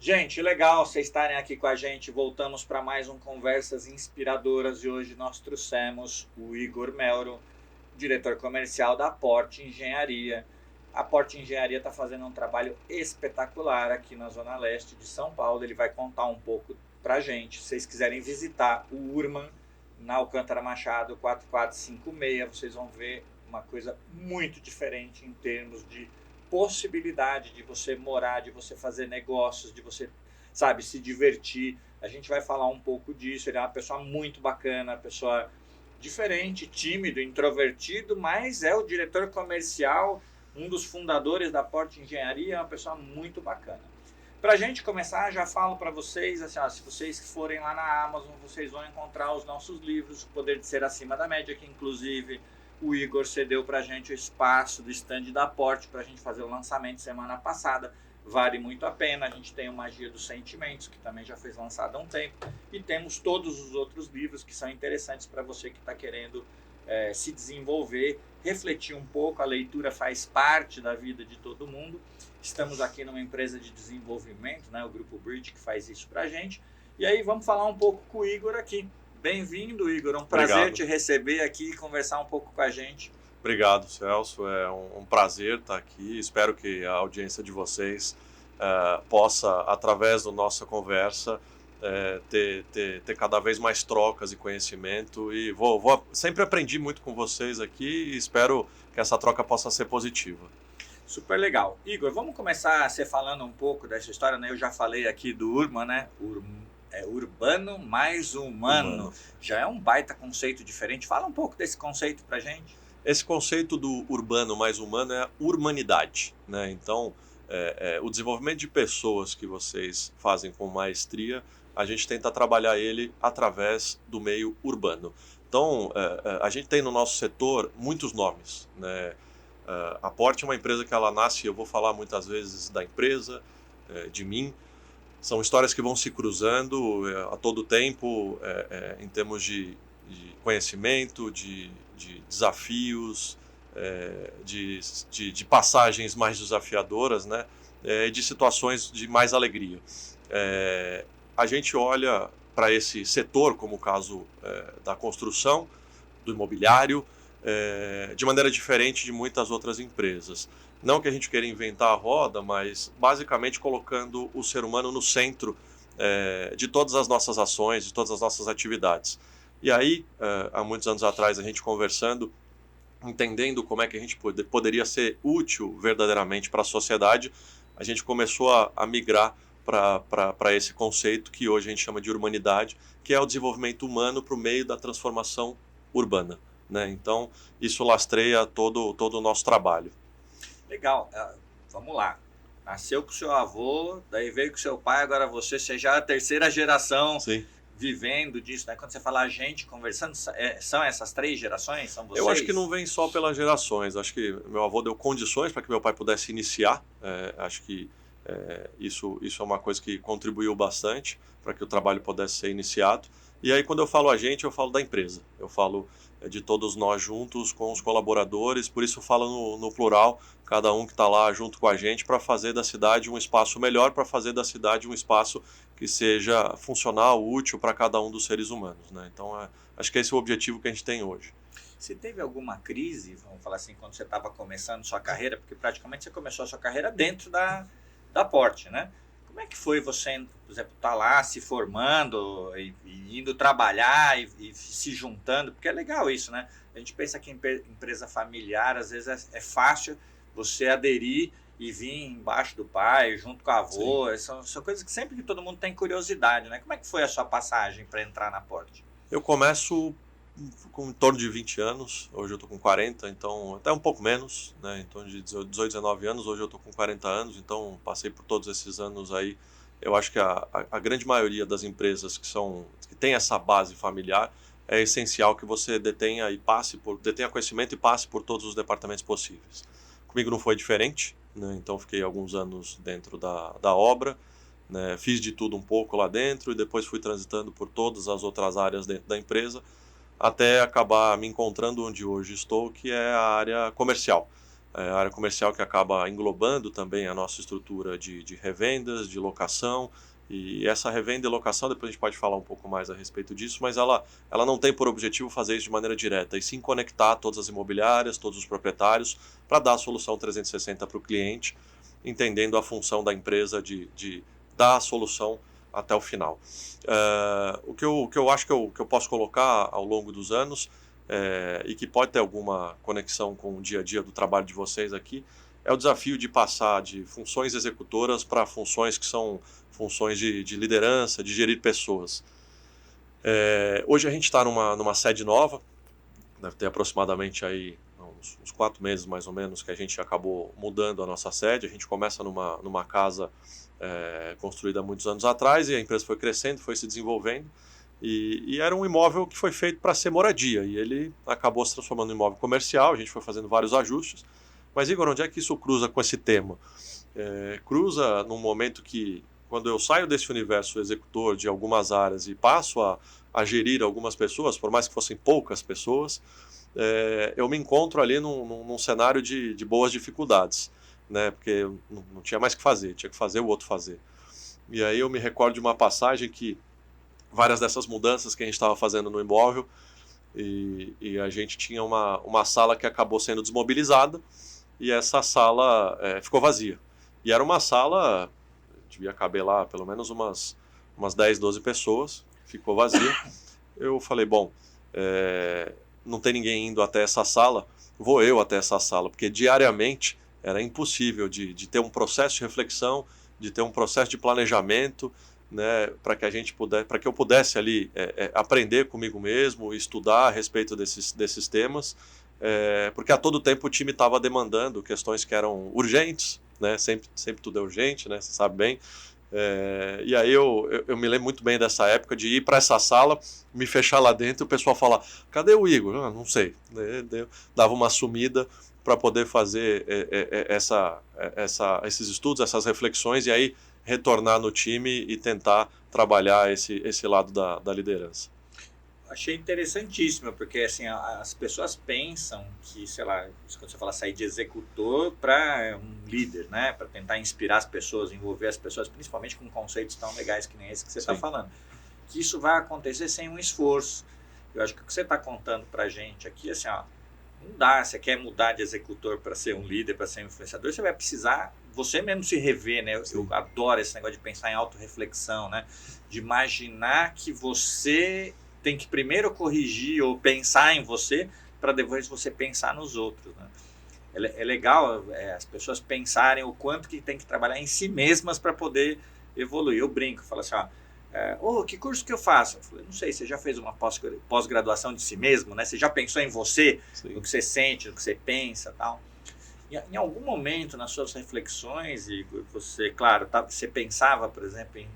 Gente, legal vocês estarem aqui com a gente. Voltamos para mais um Conversas Inspiradoras e hoje nós trouxemos o Igor Melro, diretor comercial da Porte Engenharia. A Porte Engenharia está fazendo um trabalho espetacular aqui na Zona Leste de São Paulo. Ele vai contar um pouco para a gente. Se vocês quiserem visitar o Urman, na Alcântara Machado 4456, vocês vão ver uma coisa muito diferente em termos de possibilidade de você morar, de você fazer negócios, de você, sabe, se divertir. A gente vai falar um pouco disso. Ele é uma pessoa muito bacana, uma pessoa diferente, tímido, introvertido, mas é o diretor comercial, um dos fundadores da Porte Engenharia, é uma pessoa muito bacana. Para a gente começar, já falo para vocês, assim, ó, se vocês forem lá na Amazon, vocês vão encontrar os nossos livros, O Poder de Ser Acima da Média, que inclusive o Igor cedeu para a gente o espaço do stand da Porte para a gente fazer o lançamento semana passada. Vale muito a pena. A gente tem o Magia dos Sentimentos, que também já foi lançado há um tempo. E temos todos os outros livros que são interessantes para você que está querendo se desenvolver, refletir um pouco. A leitura faz parte da vida de todo mundo. Estamos aqui numa empresa de desenvolvimento, né, o Grupo Bridge, que faz isso para a gente. E aí vamos falar um pouco com o Igor aqui. Bem-vindo, Igor. É um prazer te receber aqui e conversar um pouco com a gente. Obrigado, Celso. É um prazer estar aqui. Espero que a audiência de vocês possa, através da nossa conversa, ter cada vez mais trocas e conhecimento. E sempre aprendi muito com vocês aqui e espero que essa troca possa ser positiva. Super legal. Igor, vamos começar você falando um pouco dessa história, né? Eu já falei aqui do Urman, né? É urbano mais humano. Já é um baita conceito diferente. Fala um pouco desse conceito pra gente. Esse conceito do urbano mais humano é a urbanidade, né? Então, o desenvolvimento de pessoas que vocês fazem com maestria, a gente tenta trabalhar ele através do meio urbano. Então, a gente tem no nosso setor muitos nomes, né? A Porte é uma empresa que ela nasce, eu vou falar muitas vezes da empresa, de mim. São histórias que vão se cruzando a todo tempo, em termos de conhecimento, de desafios, de passagens mais desafiadoras, né? De situações de mais alegria. A gente olha para esse setor, como o caso da construção, do imobiliário, de maneira diferente de muitas outras empresas. Não que a gente queira inventar a roda, mas basicamente colocando o ser humano no centro de todas as nossas ações, de todas as nossas atividades. E aí, há muitos anos atrás, a gente conversando, entendendo como é que a gente poderia ser útil verdadeiramente para a sociedade, a gente começou a migrar para esse conceito que hoje a gente chama de urbanidade, que é o desenvolvimento humano por meio da transformação urbana, né? Então, isso lastreia todo o nosso trabalho. Legal, vamos lá. Nasceu com o seu avô, daí veio com o seu pai, agora você já é a terceira geração. Sim. Vivendo disso, né? Quando você fala a gente conversando, são essas 3 gerações? São vocês? Eu acho que não vem só pelas gerações. Acho que meu avô deu condições para que meu pai pudesse iniciar. Acho que isso é uma coisa que contribuiu bastante para que o trabalho pudesse ser iniciado. E aí, quando eu falo a gente, eu falo da empresa. Eu falo de todos nós juntos com os colaboradores, por isso eu falo no plural, cada um que está lá junto com a gente para fazer da cidade um espaço melhor, para fazer da cidade um espaço que seja funcional, útil para cada um dos seres humanos, né? Então, acho que esse é o objetivo que a gente tem hoje. Você teve alguma crise, vamos falar assim, quando você estava começando sua carreira, porque praticamente você começou a sua carreira dentro da Porte, né? Como é que foi você, por exemplo, estar lá se formando e indo trabalhar e se juntando? Porque é legal isso, né? A gente pensa que empresa familiar, às vezes é fácil você aderir e vir embaixo do pai, junto com a avô. São coisas que sempre que todo mundo tem curiosidade, né? Como é que foi a sua passagem para entrar na Porte? Eu começo com em torno de 20 anos, hoje eu estou com 40, então até um pouco menos, né? Em torno de 18, 19 anos, hoje eu estou com 40 anos, então passei por todos esses anos aí. Eu acho que a grande maioria das empresas que tem essa base familiar, é essencial que você detenha conhecimento e passe por todos os departamentos possíveis. Comigo não foi diferente, né? Então fiquei alguns anos dentro da obra, né? Fiz de tudo um pouco lá dentro e depois fui transitando por todas as outras áreas dentro da empresa, até acabar me encontrando onde hoje estou, que é a área comercial. a área comercial que acaba englobando também a nossa estrutura de revendas, de locação. E essa revenda e locação, depois a gente pode falar um pouco mais a respeito disso, mas ela não tem por objetivo fazer isso de maneira direta, e sim conectar todas as imobiliárias, todos os proprietários, para dar a solução 360 para o cliente, entendendo a função da empresa de dar a solução até o final. O que eu acho que eu posso colocar ao longo dos anos, e que pode ter alguma conexão com o dia a dia do trabalho de vocês aqui, é o desafio de passar de funções executoras para funções que são funções de liderança, de gerir pessoas. Hoje a gente está numa sede nova, deve ter aproximadamente aí uns 4 meses mais ou menos que a gente acabou mudando a nossa sede. A gente começa numa casa construída há muitos anos atrás, e a empresa foi crescendo, foi se desenvolvendo, e era um imóvel que foi feito para ser moradia, e ele acabou se transformando em imóvel comercial. A gente foi fazendo vários ajustes. Mas, Igor, onde é que isso cruza com esse tema? Cruza num momento que, quando eu saio desse universo executor de algumas áreas e passo a gerir algumas pessoas, por mais que fossem poucas pessoas, eu me encontro ali num cenário de boas dificuldades, né? Porque eu não tinha mais o que fazer, tinha que fazer o outro fazer. E aí eu me recordo de uma passagem que várias dessas mudanças que a gente estava fazendo no imóvel, e a gente tinha uma sala que acabou sendo desmobilizada, e essa sala ficou vazia. E era uma sala, devia caber lá pelo menos umas 10, 12 pessoas, ficou vazia. Eu falei, bom, não tem ninguém indo até essa sala, vou eu até essa sala, porque diariamente era impossível de ter um processo de reflexão, de ter um processo de planejamento, né, para que eu pudesse ali aprender comigo mesmo, estudar a respeito desses temas. Porque a todo tempo o time estava demandando questões que eram urgentes, né? Sempre tudo é urgente, né? Você sabe bem. E aí eu me lembro muito bem dessa época de ir para essa sala, me fechar lá dentro e o pessoal falar, cadê o Igor? Não sei. Dava uma sumida para poder fazer esses estudos, essas reflexões, e aí retornar no time e tentar trabalhar esse lado da liderança. Achei interessantíssimo, porque assim, as pessoas pensam que, sei lá, quando você fala sair de executor para um líder, né, para tentar inspirar as pessoas, envolver as pessoas, principalmente com conceitos tão legais que nem esse que você está falando, que isso vai acontecer sem um esforço. Eu acho que o que você está contando para a gente aqui, assim, ó, não dá, você quer mudar de executor para ser um líder, para ser um influenciador, você vai precisar, você mesmo se rever, né? Eu adoro esse negócio de pensar em autorreflexão, né, de imaginar que você tem que primeiro corrigir ou pensar em você para depois você pensar nos outros, né? É legal as pessoas pensarem o quanto que tem que trabalhar em si mesmas para poder evoluir. Eu brinco, falo assim, que curso que eu faço? Eu falei, não sei, você já fez uma pós-graduação de si mesmo, né? Você já pensou em você, no que você sente, no que você pensa, tal? E em algum momento nas suas reflexões, Igor, você, claro, você pensava, por exemplo, em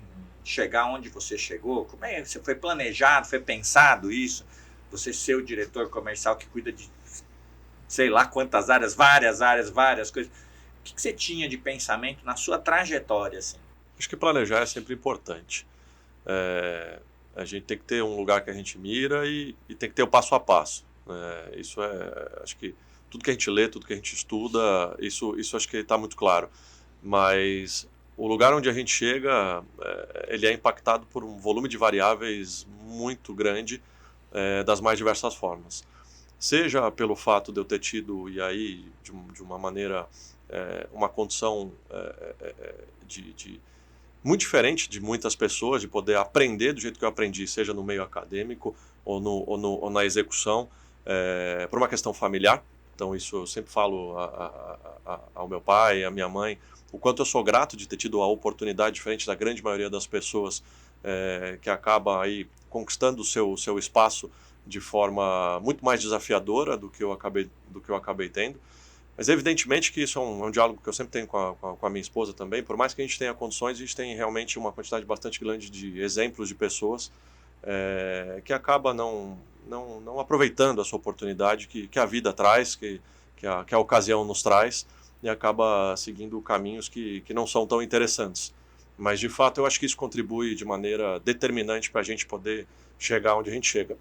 chegar onde você chegou? Como é que você foi planejado, foi pensado isso? Você ser o diretor comercial que cuida de sei lá quantas áreas, várias coisas. O que você tinha de pensamento na sua trajetória, assim? Acho que planejar é sempre importante. A gente tem que ter um lugar que a gente mira e tem que ter o passo a passo. Isso acho que tudo que a gente lê, tudo que a gente estuda, isso acho que está muito claro. Mas o lugar onde a gente chega, ele é impactado por um volume de variáveis muito grande, das mais diversas formas. Seja pelo fato de eu ter tido, e aí de uma maneira, uma condição muito diferente de muitas pessoas, de poder aprender do jeito que eu aprendi, seja no meio acadêmico ou na execução, por uma questão familiar. Então isso eu sempre falo ao meu pai, à minha mãe, o quanto eu sou grato de ter tido a oportunidade, diferente da grande maioria das pessoas, que acaba aí conquistando o seu espaço de forma muito mais desafiadora do que eu acabei tendo. Mas evidentemente que isso é um diálogo que eu sempre tenho com a minha esposa também. Por mais que a gente tenha condições, a gente tem realmente uma quantidade bastante grande de exemplos de pessoas que acaba não aproveitando essa oportunidade que a vida traz, que a ocasião nos traz, e acaba seguindo caminhos que não são tão interessantes. Mas, de fato, eu acho que isso contribui de maneira determinante para a gente poder chegar onde a gente chega.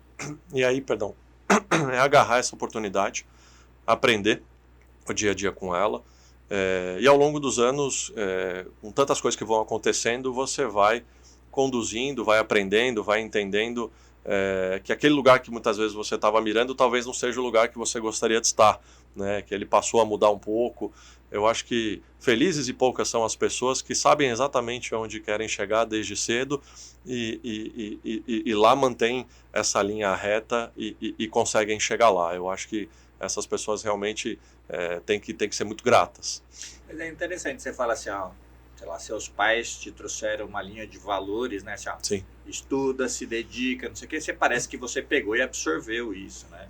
E aí, é agarrar essa oportunidade, aprender, o dia a dia com ela. E ao longo dos anos, com tantas coisas que vão acontecendo, você vai conduzindo, vai aprendendo, vai entendendo que aquele lugar que muitas vezes você estava mirando talvez não seja o lugar que você gostaria de estar, né? Que ele passou a mudar um pouco. Eu acho que felizes e poucas são as pessoas que sabem exatamente onde querem chegar desde cedo e lá mantêm essa linha reta e conseguem chegar lá. Eu acho que essas pessoas realmente têm que ser muito gratas. Mas é interessante, você fala assim, ó, sei lá, seus pais te trouxeram uma linha de valores, né? Assim, ó, Sim. Estuda, se dedica, não sei o que, você parece que você pegou e absorveu isso, né?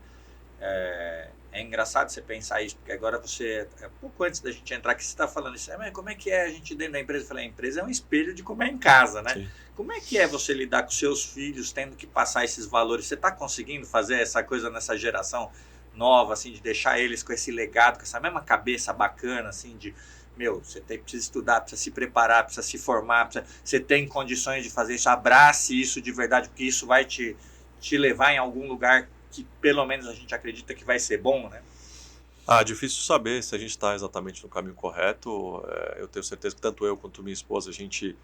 É engraçado você pensar isso, porque agora você, pouco antes da gente entrar aqui, você está falando isso, mas como é que é a gente dentro da empresa? Eu falei, a empresa é um espelho de como é em casa, né? Sim. Como é que é você lidar com seus filhos, tendo que passar esses valores? Você está conseguindo fazer essa coisa nessa geração nova, assim, de deixar eles com esse legado, com essa mesma cabeça bacana, assim, de, você precisa estudar, precisa se preparar, precisa se formar, você tem condições de fazer isso, abrace isso de verdade, porque isso vai te levar em algum lugar que pelo menos a gente acredita que vai ser bom, né? Difícil saber se a gente está exatamente no caminho correto. Eu tenho certeza que tanto eu quanto minha esposa, a gente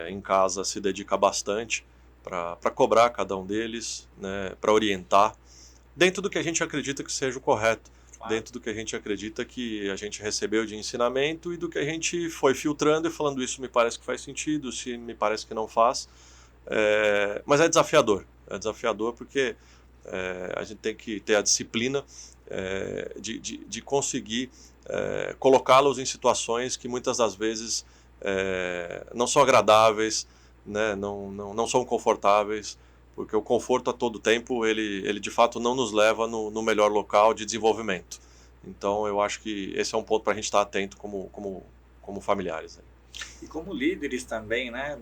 em casa se dedica bastante para cobrar cada um deles, né, para orientar, dentro do que a gente acredita que seja o correto, claro, dentro do que a gente acredita que a gente recebeu de ensinamento e do que a gente foi filtrando e falando isso me parece que faz sentido, se me parece que não faz. Mas é desafiador porque a gente tem que ter a disciplina de conseguir colocá-los em situações que muitas das vezes não são agradáveis, né, não são confortáveis, porque o conforto a todo tempo, ele de fato não nos leva no melhor local de desenvolvimento. Então eu acho que esse é um ponto para a gente estar atento como familiares. E como líderes também, né?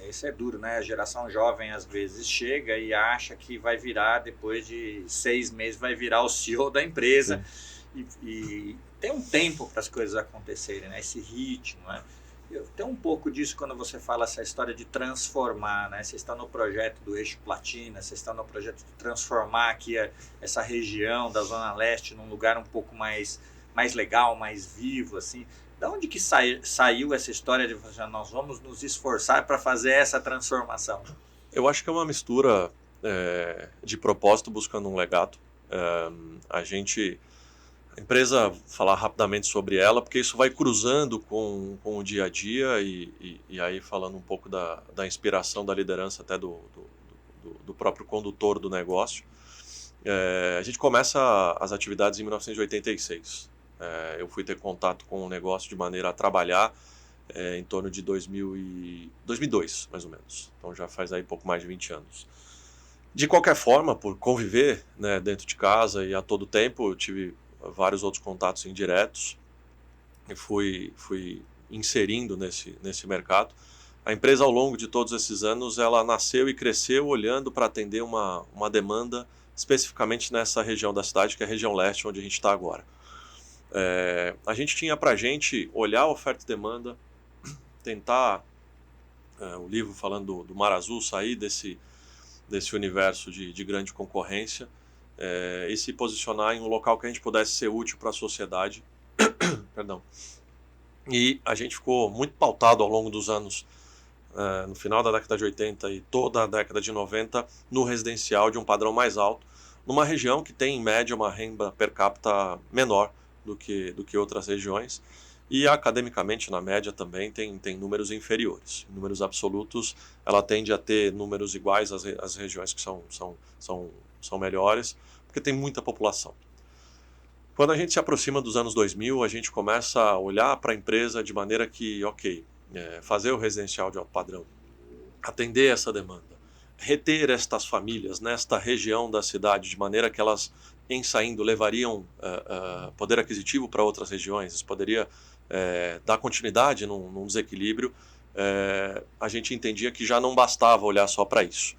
Isso é duro, né? A geração jovem às vezes chega e acha que vai virar, depois de 6 meses, vai virar o CEO da empresa. E tem um tempo para as coisas acontecerem, né? Esse ritmo, né? Tem um pouco disso quando você fala essa história de transformar, né? Você está no projeto do Eixo Platina, você está no projeto de transformar aqui essa região da Zona Leste num lugar um pouco mais legal, mais vivo, assim. Da onde que saiu essa história de nós vamos nos esforçar para fazer essa transformação? Eu acho que é uma mistura de propósito buscando um legado. A empresa, falar rapidamente sobre ela, porque isso vai cruzando com o dia a dia e aí falando um pouco da inspiração, da liderança até do próprio condutor do negócio. A gente começa as atividades em 1986. Eu fui ter contato com o negócio de maneira a trabalhar em torno de 2002, mais ou menos. Então já faz aí pouco mais de 20 anos. De qualquer forma, por conviver, né, dentro de casa e a todo tempo, eu tive vários outros contatos indiretos e fui inserindo nesse mercado. A empresa, ao longo de todos esses anos, ela nasceu e cresceu olhando para atender uma demanda especificamente nessa região da cidade, que é a região leste, onde a gente está agora. A gente tinha para a gente olhar a oferta e demanda, tentar, o livro falando do Mar Azul, sair desse universo de grande concorrência e se posicionar em um local que a gente pudesse ser útil para a sociedade. Perdão. E a gente ficou muito pautado ao longo dos anos, no final da década de 80 e toda a década de 90, no residencial de um padrão mais alto, numa região que tem, em média, uma renda per capita menor do que outras regiões, e academicamente, na média, também tem números inferiores. Em números absolutos, ela tende a ter números iguais às regiões que são melhores, porque tem muita população. Quando a gente se aproxima dos anos 2000, a gente começa a olhar para a empresa de maneira que, fazer o residencial de alto padrão, atender essa demanda, reter estas famílias nesta região da cidade, de maneira que elas, em saindo, levariam poder aquisitivo para outras regiões, isso poderia dar continuidade num desequilíbrio. A gente entendia que já não bastava olhar só para isso.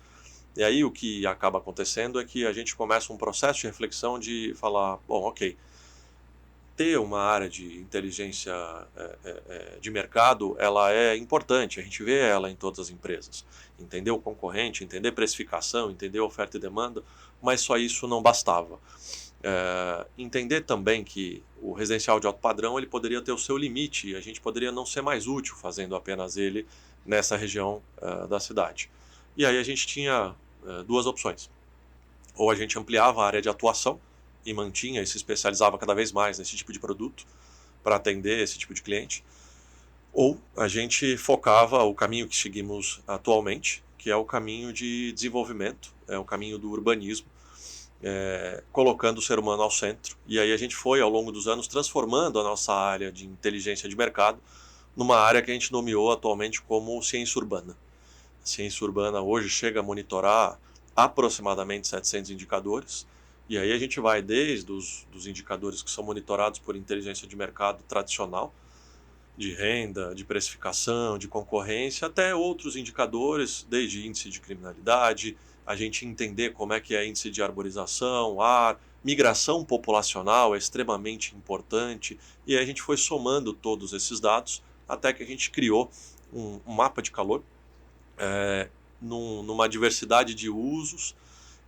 E aí o que acaba acontecendo é que a gente começa um processo de reflexão de falar, ter uma área de inteligência de mercado, ela é importante, a gente vê ela em todas as empresas. Entender o concorrente, entender precificação, entender oferta e demanda, mas só isso não bastava. Entender também que o residencial de alto padrão ele poderia ter o seu limite e a gente poderia não ser mais útil fazendo apenas ele nessa região da cidade. E aí a gente tinha duas opções. Ou a gente ampliava a área de atuação e mantinha e se especializava cada vez mais nesse tipo de produto para atender esse tipo de cliente, ou a gente focava o caminho que seguimos atualmente, que é o caminho de desenvolvimento, é o caminho do urbanismo, colocando o ser humano ao centro. E aí a gente foi, ao longo dos anos, transformando a nossa área de inteligência de mercado numa área que a gente nomeou atualmente como ciência urbana. A ciência urbana hoje chega a monitorar aproximadamente 700 indicadores, e aí a gente vai desde dos indicadores que são monitorados por inteligência de mercado tradicional, de renda, de precificação, de concorrência, até outros indicadores, desde índice de criminalidade, a gente entender como é que é índice de arborização, ar, migração populacional é extremamente importante, e aí a gente foi somando todos esses dados até que a gente criou um mapa de calor numa diversidade de usos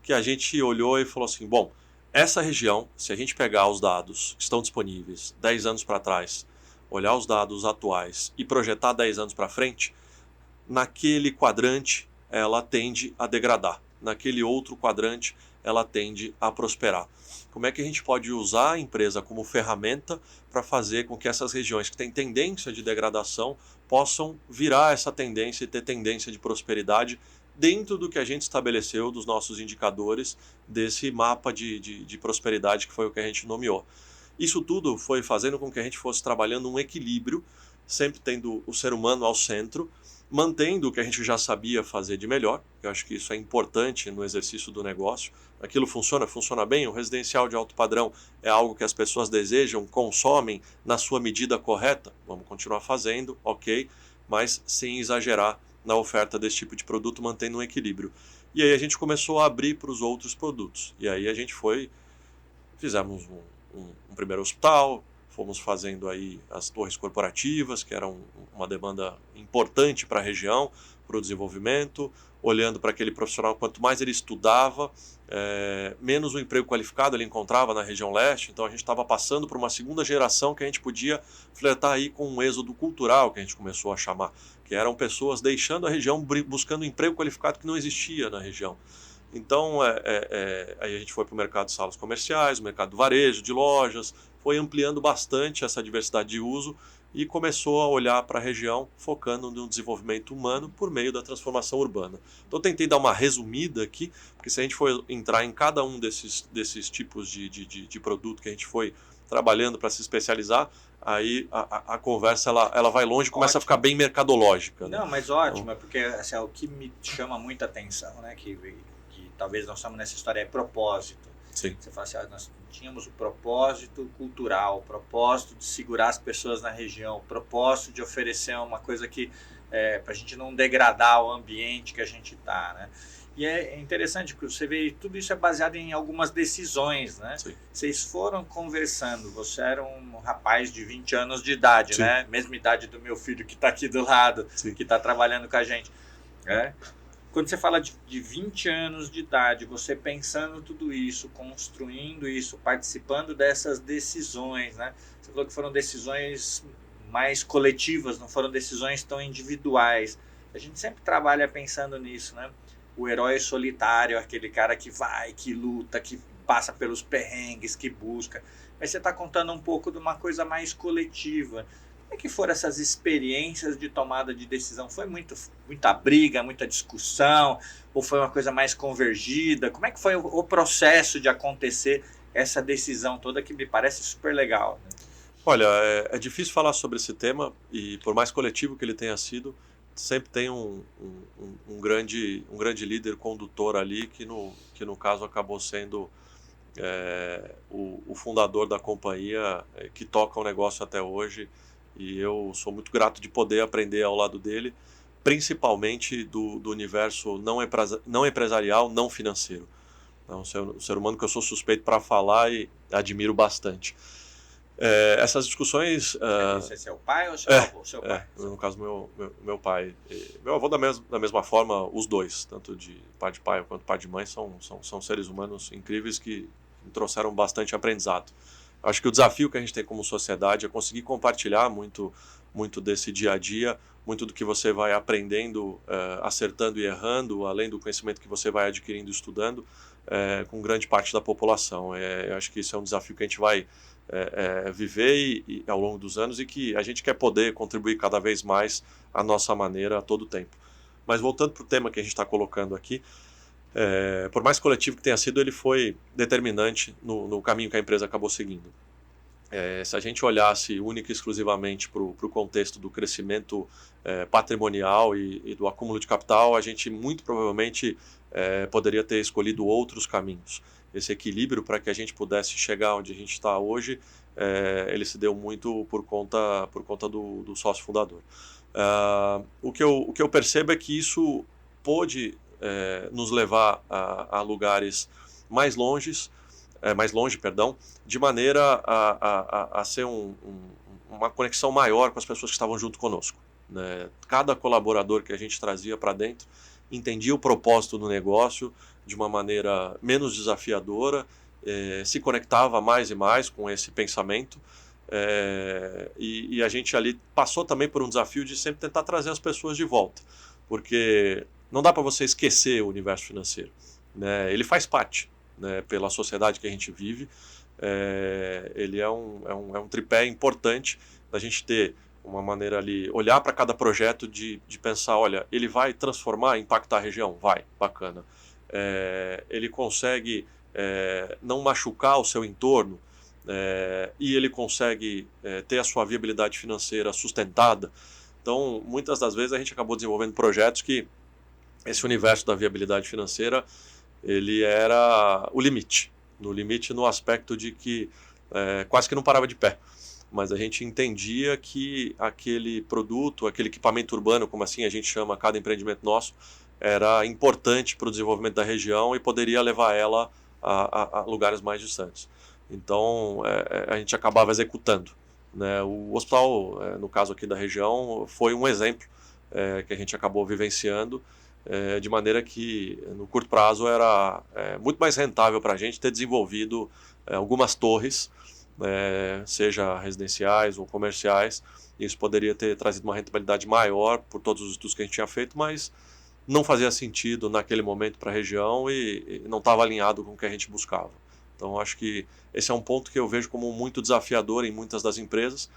que a gente olhou e falou assim, bom, essa região, se a gente pegar os dados que estão disponíveis 10 anos para trás, olhar os dados atuais e projetar 10 anos para frente, naquele quadrante ela tende a degradar, naquele outro quadrante ela tende a prosperar. Como é que a gente pode usar a empresa como ferramenta para fazer com que essas regiões que têm tendência de degradação possam virar essa tendência e ter tendência de prosperidade dentro do que a gente estabeleceu dos nossos indicadores desse mapa de prosperidade que foi o que a gente nomeou. Isso tudo foi fazendo com que a gente fosse trabalhando um equilíbrio, sempre tendo o ser humano ao centro, mantendo o que a gente já sabia fazer de melhor. Eu acho que isso é importante no exercício do negócio. Aquilo funciona bem, o residencial de alto padrão é algo que as pessoas desejam, consomem na sua medida correta, vamos continuar fazendo, ok, mas sem exagerar na oferta desse tipo de produto, mantendo um equilíbrio. E aí a gente começou a abrir para os outros produtos. E aí a gente fizemos um primeiro hospital, fomos fazendo aí as torres corporativas, que eram uma demanda importante para a região, para o desenvolvimento, olhando para aquele profissional, quanto mais ele estudava, menos o emprego qualificado ele encontrava na região leste, então a gente estava passando por uma segunda geração que a gente podia flertar aí com um êxodo cultural, que a gente começou a chamar, que eram pessoas deixando a região, buscando um emprego qualificado que não existia na região. Então, aí a gente foi para o mercado de salas comerciais, o mercado do varejo, de lojas, foi ampliando bastante essa diversidade de uso e começou a olhar para a região focando no desenvolvimento humano por meio da transformação urbana. Então, tentei dar uma resumida aqui, porque se a gente for entrar em cada um desses tipos de produto que a gente foi trabalhando para se especializar, aí a conversa ela vai longe e começa a ficar bem mercadológica. Não, mas ótimo, então, porque assim, o que me chama muita atenção, né, que talvez nós estamos nessa história, é propósito. Sim. Você fala assim, nós tínhamos o propósito cultural, o propósito de segurar as pessoas na região, o propósito de oferecer uma coisa que para a gente não degradar o ambiente que a gente está, né? E é interessante que você vê, tudo isso é baseado em algumas decisões, né? Sim. Vocês foram conversando, você era um rapaz de 20 anos de idade, sim, né? Mesma idade do meu filho que está aqui do lado, sim, que está trabalhando com a gente, né? Quando você fala de 20 anos de idade, você pensando tudo isso, construindo isso, participando dessas decisões, né? Você falou que foram decisões mais coletivas, não foram decisões tão individuais. A gente sempre trabalha pensando nisso, né? O herói solitário, aquele cara que vai, que luta, que passa pelos perrengues, que busca. Mas você está contando um pouco de uma coisa mais coletiva. Como é que foram essas experiências de tomada de decisão? Foi muita briga, muita discussão? Ou foi uma coisa mais convergida? Como é que foi o processo de acontecer essa decisão toda, que me parece super legal, né? Olha, é difícil falar sobre esse tema, e por mais coletivo que ele tenha sido, sempre tem um grande líder condutor ali, que no caso acabou sendo o fundador da companhia, que toca o negócio até hoje. E eu sou muito grato de poder aprender ao lado dele, principalmente do universo não empresarial, não financeiro. É um ser humano que eu sou suspeito para falar e admiro bastante. Essas discussões... Esse é seu pai ou seu avô? Seu pai. No caso, meu pai. Meu avô, da mesma forma, os dois, tanto de pai quanto pai de mãe, são seres humanos incríveis que me trouxeram bastante aprendizado. Acho que o desafio que a gente tem como sociedade é conseguir compartilhar muito desse dia a dia, muito do que você vai aprendendo, acertando e errando, além do conhecimento que você vai adquirindo e estudando, com grande parte da população. Eu acho que isso é um desafio que a gente vai viver ao longo dos anos e que a gente quer poder contribuir cada vez mais à nossa maneira a todo tempo. Mas voltando para o tema que a gente está colocando aqui, por mais coletivo que tenha sido, ele foi determinante no caminho que a empresa acabou seguindo. Se a gente olhasse única e exclusivamente para o contexto do crescimento patrimonial e do acúmulo de capital, a gente muito provavelmente poderia ter escolhido outros caminhos. Esse equilíbrio para que a gente pudesse chegar onde a gente está hoje, ele se deu muito por conta do sócio fundador. O que eu percebo é que isso pôde nos levar a lugares mais longe, de maneira a ser uma conexão maior com as pessoas que estavam junto conosco, né? Cada colaborador que a gente trazia para dentro entendia o propósito do negócio de uma maneira menos desafiadora, se conectava mais e mais com esse pensamento, e a gente ali passou também por um desafio de sempre tentar trazer as pessoas de volta, porque não dá para você esquecer o universo financeiro, né? Ele faz parte, né, pela sociedade que a gente vive. Ele é um tripé importante da gente ter uma maneira ali, olhar para cada projeto de pensar, olha, ele vai transformar, impactar a região? Vai, bacana. Ele consegue não machucar o seu entorno, e ele consegue ter a sua viabilidade financeira sustentada. Então, muitas das vezes a gente acabou desenvolvendo projetos que esse universo da viabilidade financeira, ele era o limite. No aspecto de que quase que não parava de pé. Mas a gente entendia que aquele produto, aquele equipamento urbano, como assim a gente chama cada empreendimento nosso, era importante para o desenvolvimento da região e poderia levar ela a lugares mais distantes. Então, a gente acabava executando, né? O hospital, no caso aqui da região, foi um exemplo que a gente acabou vivenciando, de maneira que no curto prazo era muito mais rentável para a gente ter desenvolvido algumas torres, seja residenciais ou comerciais. Isso poderia ter trazido uma rentabilidade maior por todos os estudos que a gente tinha feito, mas não fazia sentido naquele momento para a região e não estava alinhado com o que a gente buscava. Então acho que esse é um ponto que eu vejo como muito desafiador em muitas das empresas,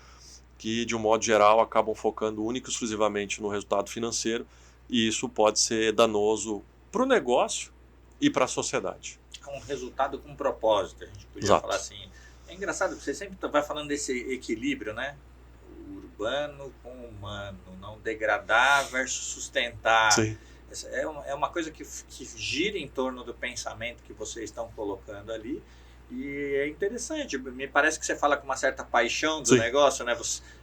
que de um modo geral acabam focando única e exclusivamente no resultado financeiro, e isso pode ser danoso para o negócio e para a sociedade. Um resultado com propósito, a gente podia falar assim. É engraçado, você sempre vai falando desse equilíbrio, né? O urbano com o humano, não degradar versus sustentar. Sim. É uma coisa que gira em torno do pensamento que vocês estão colocando ali. E é interessante, me parece que você fala com uma certa paixão do negócio, né?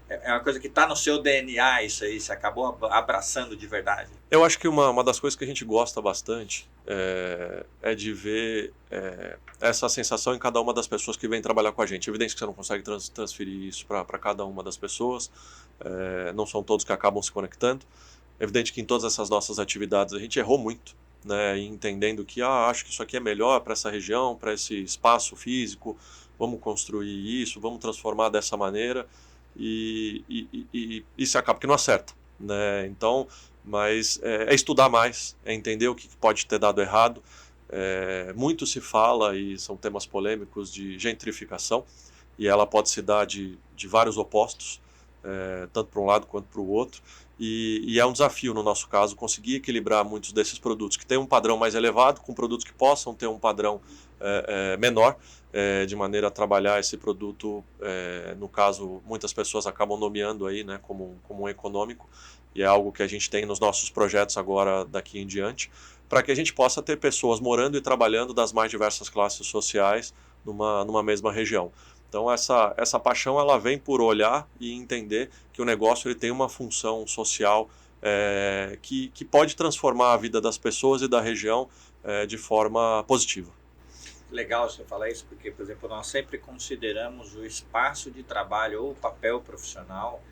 É uma coisa que está no seu DNA, isso aí, você acabou abraçando de verdade. Eu acho que uma das coisas que a gente gosta bastante é de ver essa sensação em cada uma das pessoas que vem trabalhar com a gente. É evidente que você não consegue transferir isso para cada uma das pessoas, não são todos que acabam se conectando. É evidente que em todas essas nossas atividades a gente errou muito, né, entendendo que acho que isso aqui é melhor para essa região, para esse espaço físico, vamos construir isso, vamos transformar dessa maneira, e isso acaba que não acerta, né? Então, mas é estudar mais, é entender o que pode ter dado errado. Muito se fala, e são temas polêmicos, de gentrificação, e ela pode se dar de vários opostos, tanto para um lado quanto para o outro. E é um desafio, no nosso caso, conseguir equilibrar muitos desses produtos que têm um padrão mais elevado com produtos que possam ter um padrão menor, de maneira a trabalhar esse produto, no caso, muitas pessoas acabam nomeando aí, né, como um econômico, e é algo que a gente tem nos nossos projetos agora daqui em diante, para que a gente possa ter pessoas morando e trabalhando das mais diversas classes sociais numa mesma região. Então essa paixão, ela vem por olhar e entender que o negócio ele tem uma função social que pode transformar a vida das pessoas e da região de forma positiva. Legal você falar isso, porque, por exemplo, nós sempre consideramos o espaço de trabalho ou o papel profissional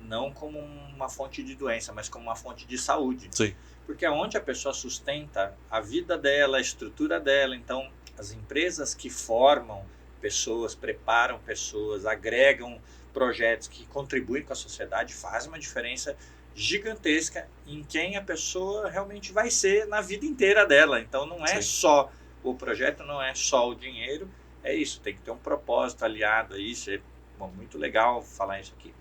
não como uma fonte de doença, mas como uma fonte de saúde. Sim. Porque é onde a pessoa sustenta a vida dela, a estrutura dela. Então, As empresas que formam pessoas, preparam pessoas, agregam projetos que contribuem com a sociedade, fazem uma diferença gigantesca em quem a pessoa realmente vai ser na vida inteira dela. Então não é só o projeto, não é só o dinheiro, é isso, tem que ter um propósito aliado a isso. É muito legal falar isso aqui.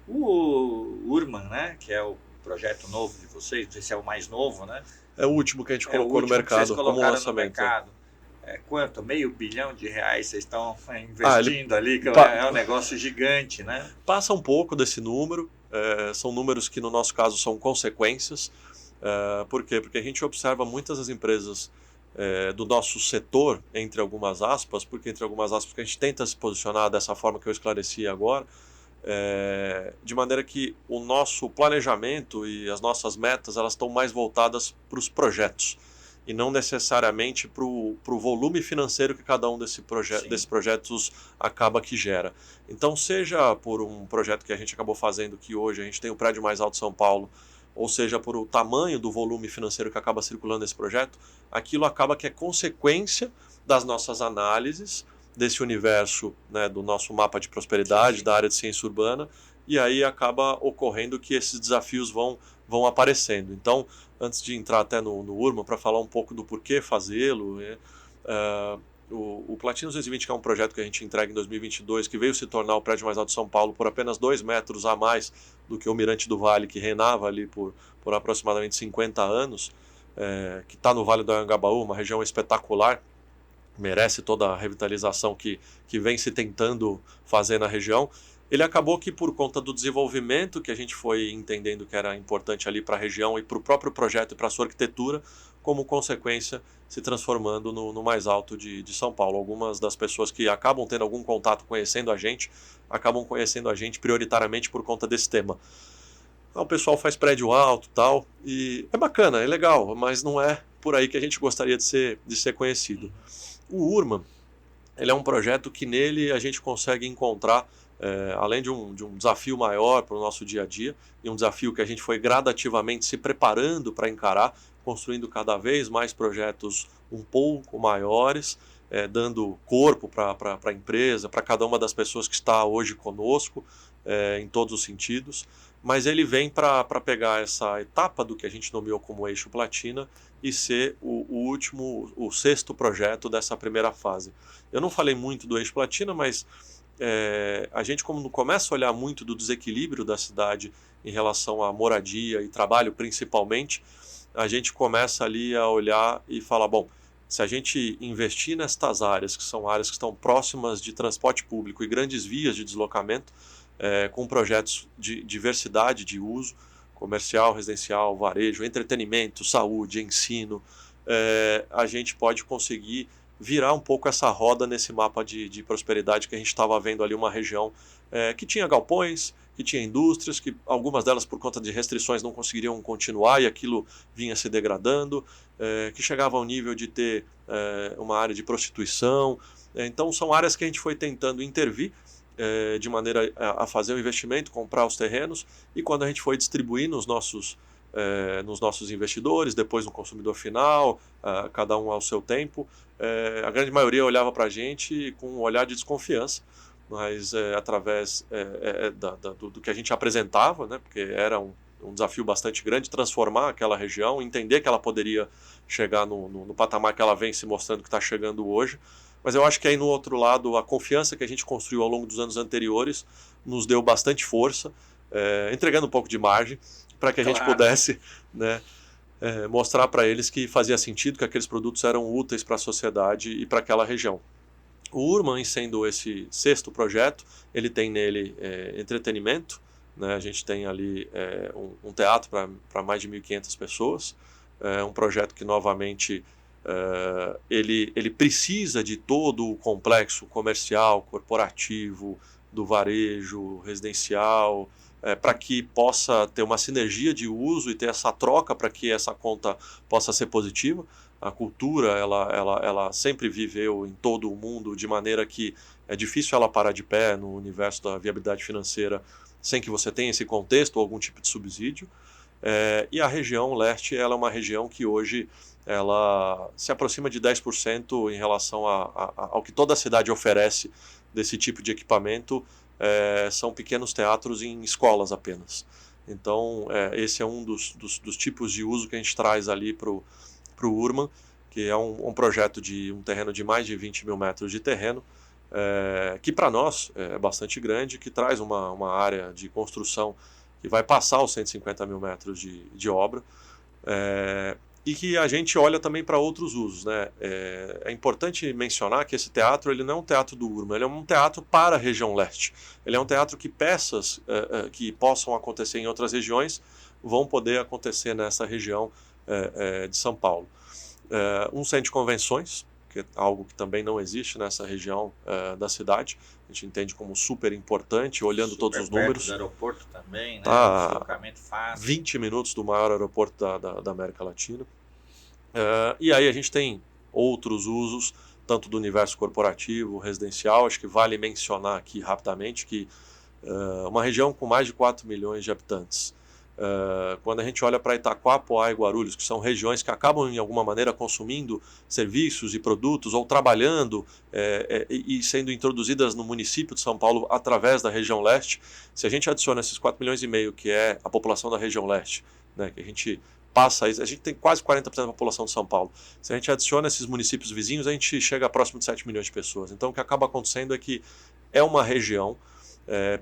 O Urman, né, que é o projeto novo de vocês, não sei se é o mais novo, né? É o último que a gente colocou no mercado como lançamento. Quanto? R$500 milhão vocês estão investindo ali, que é um negócio gigante, né? Passa um pouco desse número, são números que no nosso caso são consequências. Por quê? Porque a gente observa muitas das empresas do nosso setor, entre algumas aspas, porque a gente tenta se posicionar dessa forma que eu esclareci agora, de maneira que o nosso planejamento e as nossas metas elas estão mais voltadas para os projetos e não necessariamente para o volume financeiro que cada um desses projetos acaba que gera. Então, seja por um projeto que a gente acabou fazendo, que hoje a gente tem o prédio mais alto de São Paulo, ou seja por o tamanho do volume financeiro que acaba circulando nesse projeto, aquilo acaba que é consequência das nossas análises desse universo, né, do nosso mapa de prosperidade, da área de ciência urbana, e aí acaba ocorrendo que esses desafios vão aparecendo. Então, antes de entrar até no Urman, para falar um pouco do porquê fazê-lo, o Platina 220, que é um projeto que a gente entrega em 2022, que veio se tornar o prédio mais alto de São Paulo por apenas 2 metros a mais do que o Mirante do Vale, que reinava ali por aproximadamente 50 anos, que está no Vale do Anhangabaú, uma região espetacular, merece toda a revitalização que vem se tentando fazer na região. Ele acabou que, por conta do desenvolvimento que a gente foi entendendo que era importante ali para a região e para o próprio projeto e para a sua arquitetura, como consequência, se transformando no mais alto de São Paulo. Algumas das pessoas que acabam tendo algum contato conhecendo a gente, acabam conhecendo a gente prioritariamente por conta desse tema. O pessoal faz prédio alto e tal, e é bacana, é legal, mas não é por aí que a gente gostaria de ser conhecido. O Urman, ele é um projeto que nele a gente consegue encontrar, além de um desafio maior para o nosso dia a dia, e um desafio que a gente foi gradativamente se preparando para encarar, construindo cada vez mais projetos um pouco maiores, dando corpo para a empresa, para cada uma das pessoas que está hoje conosco, em todos os sentidos. Mas ele vem para pegar essa etapa do que a gente nomeou como Eixo Platina e ser o 6º projeto dessa primeira fase. Eu não falei muito do Eixo Platina, mas a gente, como começa a olhar muito do desequilíbrio da cidade em relação à moradia e trabalho principalmente, a gente começa ali a olhar e falar, bom, se a gente investir nestas áreas, que são áreas que estão próximas de transporte público e grandes vias de deslocamento, com projetos de diversidade de uso, comercial, residencial, varejo, entretenimento, saúde, ensino, a gente pode conseguir virar um pouco essa roda nesse mapa de prosperidade que a gente estava vendo ali, uma região que tinha galpões, que tinha indústrias, que algumas delas por conta de restrições não conseguiriam continuar e aquilo vinha se degradando, que chegava ao nível de ter uma área de prostituição. Então são áreas que a gente foi tentando intervir de maneira a fazer o investimento, comprar os terrenos, e quando a gente foi distribuir nos nossos investidores, depois no consumidor final, cada um ao seu tempo, a grande maioria olhava para a gente com um olhar de desconfiança, mas através do que a gente apresentava, né, porque era um desafio bastante grande transformar aquela região, entender que ela poderia chegar no patamar que ela vem se mostrando que está chegando hoje. Mas eu acho que aí no outro lado, a confiança que a gente construiu ao longo dos anos anteriores nos deu bastante força, entregando um pouco de margem para que a gente pudesse, né, mostrar para eles que fazia sentido, que aqueles produtos eram úteis para a sociedade e para aquela região. O Urman, sendo esse 6º projeto, ele tem nele entretenimento, né, a gente tem ali um teatro para mais de 1.500 pessoas, um projeto que novamente ele precisa de todo o complexo comercial, corporativo, do varejo, residencial, para que possa ter uma sinergia de uso e ter essa troca para que essa conta possa ser positiva. A cultura, ela sempre viveu em todo o mundo de maneira que é difícil ela parar de pé no universo da viabilidade financeira sem que você tenha esse contexto ou algum tipo de subsídio. E a região leste ela é uma região que hoje ela se aproxima de 10% em relação ao que toda a cidade oferece desse tipo de equipamento. São pequenos teatros em escolas apenas. Então, esse é um dos tipos de uso que a gente traz ali para o Urman, que é um projeto de um terreno de mais de 20 mil metros de terreno, que para nós é bastante grande, que traz uma área de construção que vai passar os 150 mil metros de obra, e que a gente olha também para outros usos, né? É importante mencionar que esse teatro ele não é um teatro do Urman, ele é um teatro para a região leste. Ele é um teatro que peças que possam acontecer em outras regiões vão poder acontecer nessa região de São Paulo. Um centro de convenções, que é algo que também não existe nessa região da cidade. A gente entende como super importante, olhando super todos os números. Do aeroporto também, né? Deslocamento fácil. 20 minutos do maior aeroporto da América Latina. E aí a gente tem outros usos, tanto do universo corporativo, residencial. Acho que vale mencionar aqui rapidamente que uma região com mais de 4 milhões de habitantes, quando a gente olha para Itaquapoá e Guarulhos, que são regiões que acabam, em alguma maneira, consumindo serviços e produtos, ou trabalhando e sendo introduzidas no município de São Paulo através da região leste, se a gente adiciona esses 4 milhões e meio, que é a população da região leste, né, que a gente passa isso, a gente tem quase 40% da população de São Paulo. Se a gente adiciona esses municípios vizinhos, a gente chega a próximo de 7 milhões de pessoas. Então, o que acaba acontecendo é que é uma região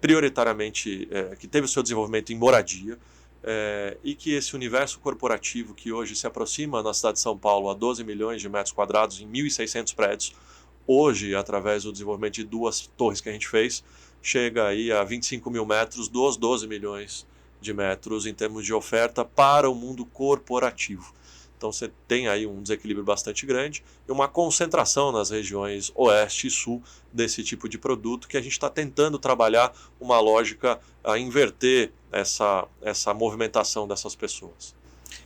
prioritariamente que teve o seu desenvolvimento em moradia, e que esse universo corporativo que hoje se aproxima na cidade de São Paulo a 12 milhões de metros quadrados em 1.600 prédios, hoje, através do desenvolvimento de 2 torres que a gente fez, chega aí a 25 mil metros dos 12 milhões de metros em termos de oferta para o mundo corporativo. Então você tem aí um desequilíbrio bastante grande e uma concentração nas regiões oeste e sul desse tipo de produto, que a gente está tentando trabalhar uma lógica a inverter essa movimentação dessas pessoas.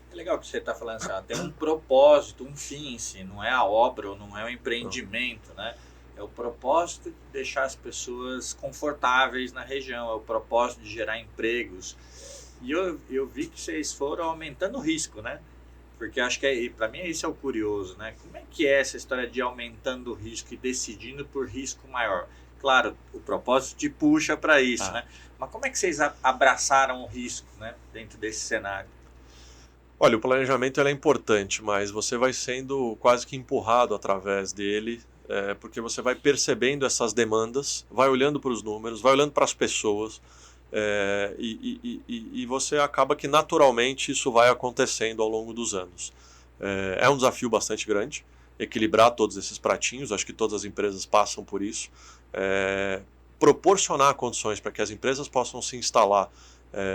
É legal que você está falando assim, tem um propósito, um fim em si, não é a obra ou não é o empreendimento, né? É o propósito de deixar as pessoas confortáveis na região, é o propósito de gerar empregos. E eu vi que vocês foram aumentando o risco, né? Porque acho que, para mim, esse é o curioso, né? Como é que é essa história de aumentando o risco e decidindo por risco maior? Claro, o propósito te puxa para isso, né? Mas como é que vocês abraçaram o risco, né, dentro desse cenário? Olha, o planejamento é importante, mas você vai sendo quase que empurrado através dele, porque você vai percebendo essas demandas, vai olhando para os números, vai olhando para as pessoas, e você acaba que naturalmente isso vai acontecendo ao longo dos anos. É um desafio bastante grande equilibrar todos esses pratinhos, acho que todas as empresas passam por isso, proporcionar condições para que as empresas possam se instalar,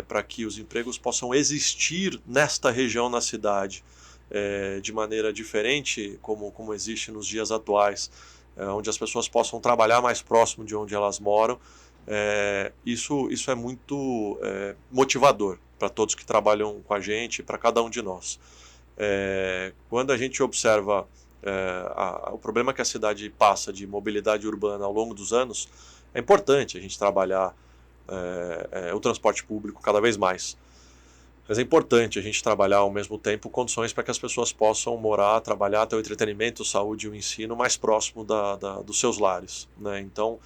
para que os empregos possam existir nesta região na cidade de maneira diferente, como existe nos dias atuais, onde as pessoas possam trabalhar mais próximo de onde elas moram. Isso é muito motivador para todos que trabalham com a gente, para cada um de nós. Quando a gente observa o problema que a cidade passa de mobilidade urbana ao longo dos anos, é importante a gente trabalhar o transporte público cada vez mais. Mas é importante a gente trabalhar ao mesmo tempo condições para que as pessoas possam morar, trabalhar, ter o entretenimento, saúde e o ensino mais próximo dos seus lares, né? Então,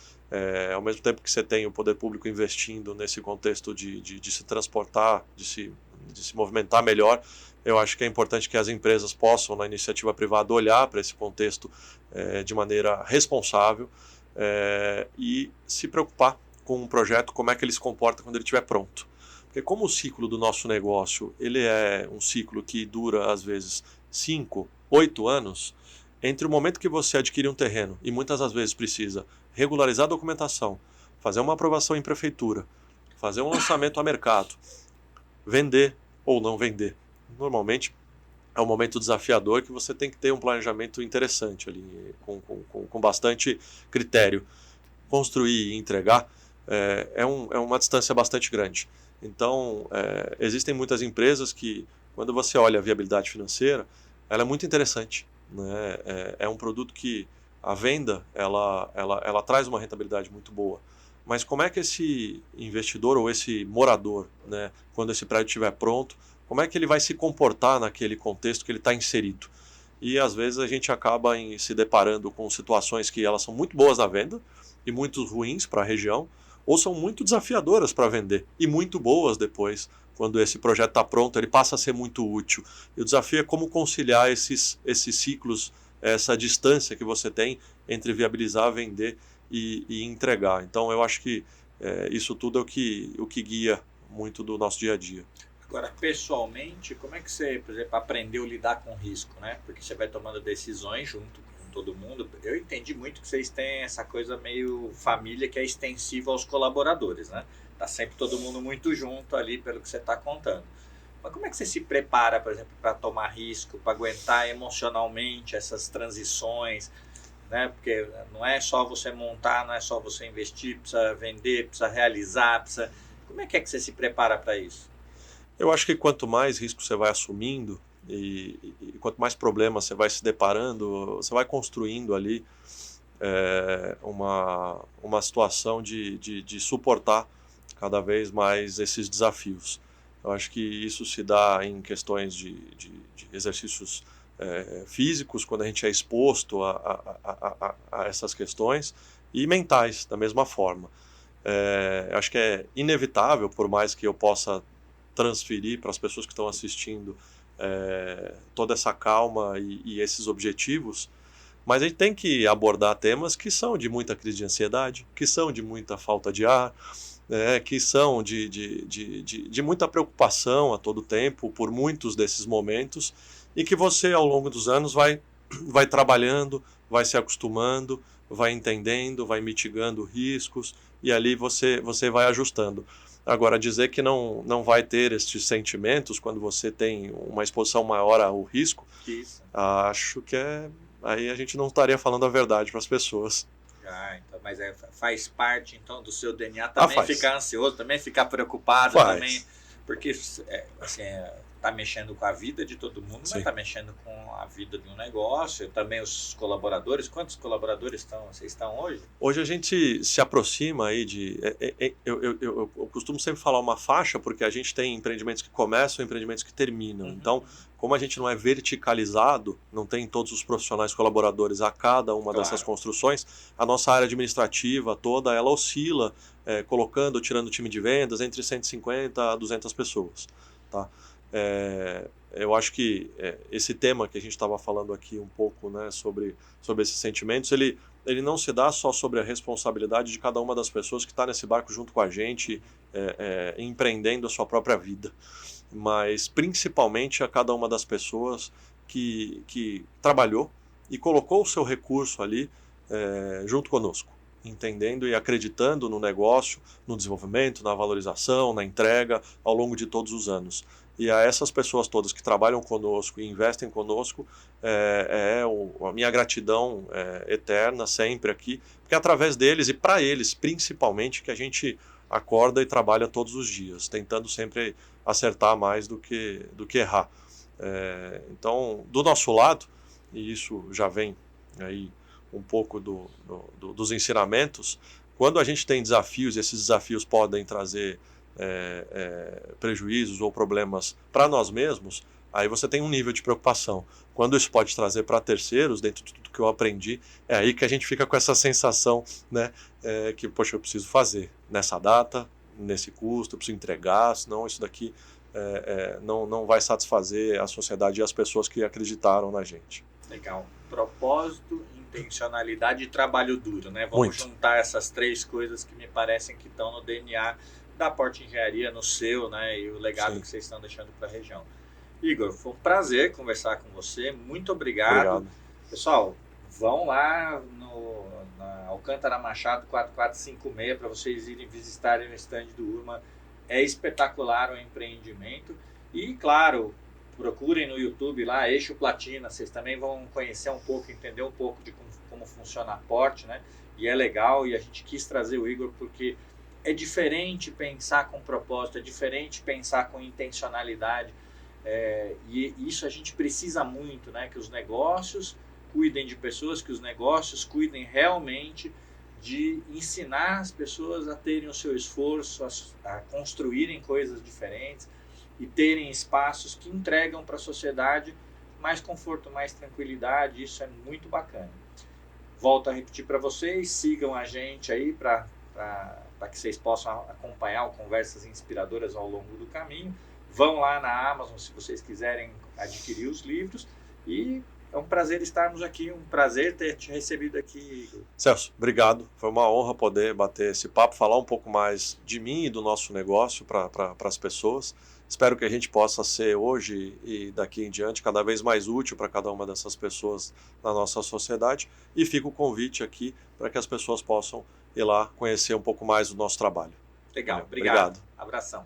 ao mesmo tempo que você tem o poder público investindo nesse contexto de se transportar, de se movimentar melhor, eu acho que é importante que as empresas possam, na iniciativa privada, olhar para esse contexto de maneira responsável e se preocupar com um projeto, como é que ele se comporta quando ele estiver pronto. Porque como o ciclo do nosso negócio ele é um ciclo que dura, às vezes, 5, 8 anos, entre o momento que você adquire um terreno e muitas das vezes precisa regularizar a documentação, fazer uma aprovação em prefeitura, fazer um lançamento a mercado, vender ou não vender. Normalmente é um momento desafiador que você tem que ter um planejamento interessante ali, com bastante critério. Construir e entregar é uma distância bastante grande. Então, existem muitas empresas que, quando você olha a viabilidade financeira, ela é muito interessante, né? É um produto que a venda ela traz uma rentabilidade muito boa. Mas como é que esse investidor ou esse morador, né, quando esse prédio estiver pronto, como é que ele vai se comportar naquele contexto que ele está inserido? e às vezes a gente acaba se deparando com situações que elas são muito boas na venda e muito ruins para a região, ou são muito desafiadoras para vender e muito boas depois. Quando esse projeto está pronto, ele passa a ser muito útil. E o desafio é como conciliar esses ciclos, essa distância que você tem entre viabilizar, vender e entregar. Então eu acho que isso tudo é o que guia muito do nosso dia a dia. Agora, pessoalmente, como é que você, por exemplo, aprendeu a lidar com risco, né? Porque você vai tomando decisões junto com todo mundo. Eu entendi muito que vocês têm essa coisa meio família que é extensiva aos colaboradores, né? Tá sempre todo mundo muito junto ali, pelo que você está contando. Mas como é que você se prepara, por exemplo, para tomar risco, para aguentar emocionalmente essas transições, né? Porque não é só você montar, não é só você investir, precisa vender, precisa realizar, precisa... Como é que você se prepara para isso? Eu acho que quanto mais risco você vai assumindo e quanto mais problemas você vai se deparando, você vai construindo ali uma situação de suportar cada vez mais esses desafios. Eu acho que isso se dá em questões de exercícios físicos, quando a gente é exposto a essas questões, e mentais, da mesma forma. Acho que é inevitável, por mais que eu possa transferir para as pessoas que estão assistindo toda essa calma e esses objetivos, mas a gente tem que abordar temas que são de muita crise de ansiedade, que são de muita falta de ar, que são de muita preocupação a todo tempo por muitos desses momentos, e que você, ao longo dos anos, vai trabalhando, vai se acostumando, vai entendendo, vai mitigando riscos, e ali você vai ajustando. Agora, dizer que não vai ter estes sentimentos quando você tem uma exposição maior ao risco, Isso. acho que aí a gente não estaria falando a verdade para as pessoas. Então, mas faz parte então do seu DNA também ficar ansioso, também ficar preocupado, também, porque assim, tá mexendo com a vida de todo mundo, Sim. Mas tá mexendo com a vida de um negócio, também os colaboradores. Quantos colaboradores vocês estão hoje? Hoje a gente se aproxima aí eu costumo sempre falar uma faixa, porque a gente tem empreendimentos que começam e empreendimentos que terminam. Então, como a gente não é verticalizado, não tem todos os profissionais colaboradores a cada uma dessas construções, a nossa área administrativa toda, ela oscila, colocando, tirando time de vendas, entre 150 a 200 pessoas, tá? Eu acho que esse tema que a gente estava falando aqui um pouco, né, sobre esses sentimentos, ele não se dá só sobre a responsabilidade de cada uma das pessoas que está nesse barco junto com a gente, empreendendo a sua própria vida, mas principalmente a cada uma das pessoas que trabalhou e colocou o seu recurso ali junto conosco, entendendo e acreditando no negócio, no desenvolvimento, na valorização, na entrega ao longo de todos os anos. E a essas pessoas todas que trabalham conosco e investem conosco, a minha gratidão eterna sempre aqui, porque é através deles e para eles, principalmente, que a gente acorda e trabalha todos os dias, tentando sempre acertar mais do que errar. Então, do nosso lado, e isso já vem aí um pouco dos ensinamentos, quando a gente tem desafios, esses desafios podem trazer prejuízos ou problemas para nós mesmos, aí você tem um nível de preocupação. Quando isso pode trazer para terceiros, dentro de tudo que eu aprendi, é aí que a gente fica com essa sensação, né, que, poxa, eu preciso fazer nessa data, nesse custo, eu preciso entregar, senão isso daqui não vai satisfazer a sociedade e as pessoas que acreditaram na gente. Legal. Propósito, intencionalidade e trabalho duro, né? Vamos juntar essas três coisas que me parecem que estão no DNA da Porta Engenharia, no seu, né? E o legado que vocês estão deixando para a região. Igor, foi um prazer conversar com você. Muito obrigado. Pessoal, vão lá na Alcântara Machado 4456 para vocês irem visitarem o stand do Urma. É espetacular o empreendimento. E, claro, procurem no YouTube lá, Eixo Platina. Vocês também vão conhecer um pouco, entender um pouco de como funciona a Porte, né? E é legal, e a gente quis trazer o Igor porque é diferente pensar com propósito, é diferente pensar com intencionalidade. E isso a gente precisa muito, né? Que os negócios cuidem de pessoas, que os negócios cuidem realmente de ensinar as pessoas a terem o seu esforço, a construírem coisas diferentes e terem espaços que entregam para a sociedade mais conforto, mais tranquilidade, isso é muito bacana. Volto a repetir para vocês, sigam a gente aí para que vocês possam acompanhar o Conversas Inspiradoras ao longo do caminho. Vão lá na Amazon se vocês quiserem adquirir os livros e é um prazer estarmos aqui, um prazer ter te recebido aqui, Igor. Celso, obrigado. Foi uma honra poder bater esse papo, falar um pouco mais de mim e do nosso negócio para as pessoas. Espero que a gente possa ser hoje e daqui em diante cada vez mais útil para cada uma dessas pessoas na nossa sociedade. E fica o convite aqui para que as pessoas possam ir lá conhecer um pouco mais do nosso trabalho. Legal, Obrigado. Abração.